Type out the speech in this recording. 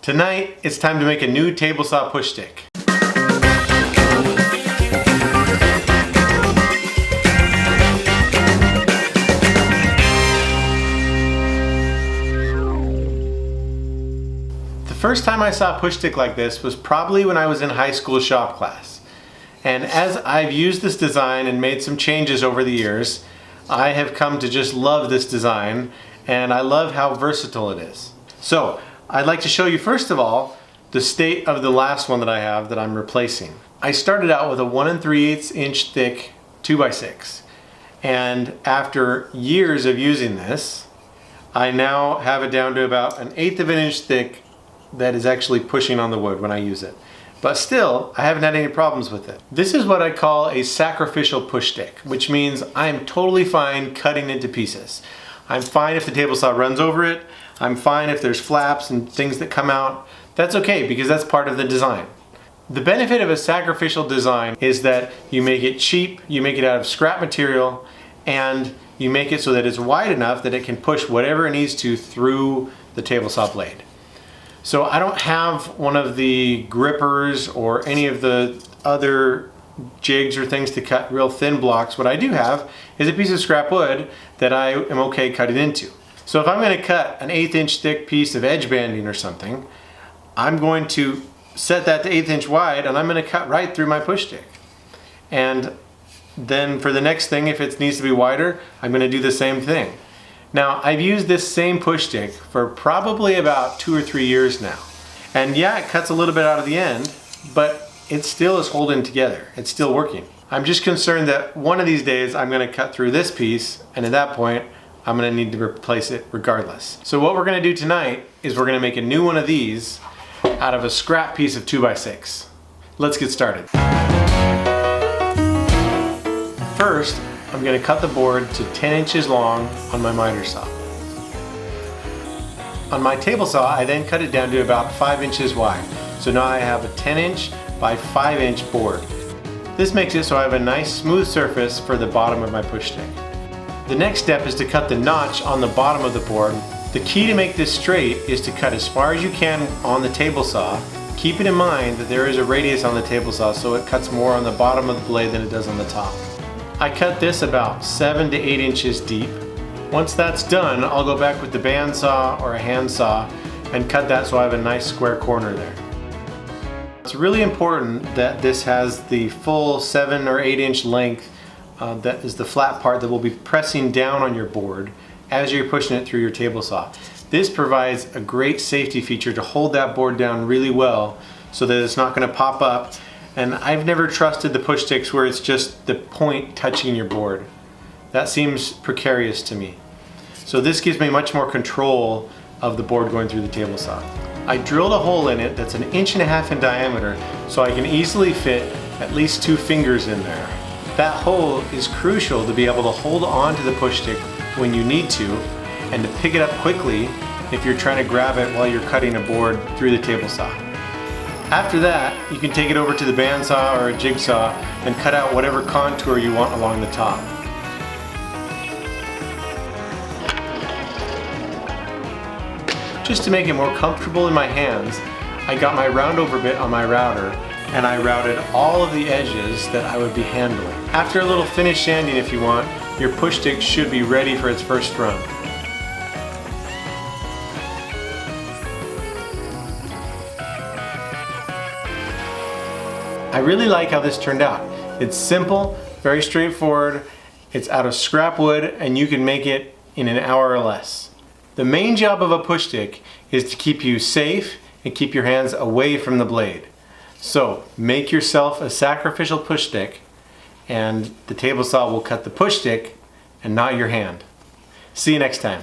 Tonight, it's time to make a new table saw push stick. The first time I saw a push stick like this was probably when I was in high school shop class. And as I've used this design and made some changes over the years, I have come to just love this design, and I love how versatile it is. So, I'd like to show you first of all the state of the last one that I have that I'm replacing. I started out with a 1 3/8 inch thick 2x6, and after years of using this, I now have it down to about an 1/8 of an inch thick that is actually pushing on the wood when I use it. But still, I haven't had any problems with it. This is what I call a sacrificial push stick, which means I'm totally fine cutting into pieces. I'm fine if the table saw runs over it. I'm fine if there's flaps and things that come out. That's okay, because that's part of the design. The benefit of a sacrificial design is that you make it cheap, you make it out of scrap material, and you make it so that it's wide enough that it can push whatever it needs to through the table saw blade. So I don't have one of the grippers or any of the other jigs or things to cut real thin blocks. What I do have is a piece of scrap wood that I am okay cutting into. So if I'm going to cut an 1/8 inch thick piece of edge banding or something, I'm going to set that to 1/8 inch wide, and I'm going to cut right through my push stick. And then for the next thing, if it needs to be wider, I'm going to do the same thing. Now, I've used this same push stick for probably about 2 or 3 years now. And yeah, it cuts a little bit out of the end, but it still is holding together. It's still working. I'm just concerned that one of these days I'm going to cut through this piece, and at that point, I'm going to need to replace it regardless. So what we're going to do tonight is we're going to make a new one of these out of a scrap piece of 2x6. Let's get started. First, I'm going to cut the board to 10 inches long on my miter saw. On my table saw, I then cut it down to about 5 inches wide. So now I have a 10 inch by 5 inch board. This makes it so I have a nice smooth surface for the bottom of my push stick. The next step is to cut the notch on the bottom of the board. The key to make this straight is to cut as far as you can on the table saw. Keep it in mind that there is a radius on the table saw, so it cuts more on the bottom of the blade than it does on the top. I cut this about 7 to 8 inches deep. Once that's done, I'll go back with the bandsaw or a handsaw and cut that so I have a nice square corner there. It's really important that this has the full 7 or 8 inch length. That is the flat part that will be pressing down on your board as you're pushing it through your table saw. This provides a great safety feature to hold that board down really well so that it's not going to pop up. And I've never trusted the push sticks where it's just the point touching your board. That seems precarious to me. So this gives me much more control of the board going through the table saw. I drilled a hole in it that's 1.5 inches in diameter, so I can easily fit at least 2 fingers in there. That hole is crucial to be able to hold on to the push stick when you need to, and to pick it up quickly if you're trying to grab it while you're cutting a board through the table saw. After that, you can take it over to the bandsaw or a jigsaw and cut out whatever contour you want along the top. Just to make it more comfortable in my hands, I got my roundover bit on my router, and I routed all of the edges that I would be handling. After a little finish sanding if you want, your push stick should be ready for its first run. I really like how this turned out. It's simple, very straightforward, it's out of scrap wood, and you can make it in an hour or less. The main job of a push stick is to keep you safe and keep your hands away from the blade. So make yourself a sacrificial push stick, and the table saw will cut the push stick and not your hand. See you next time.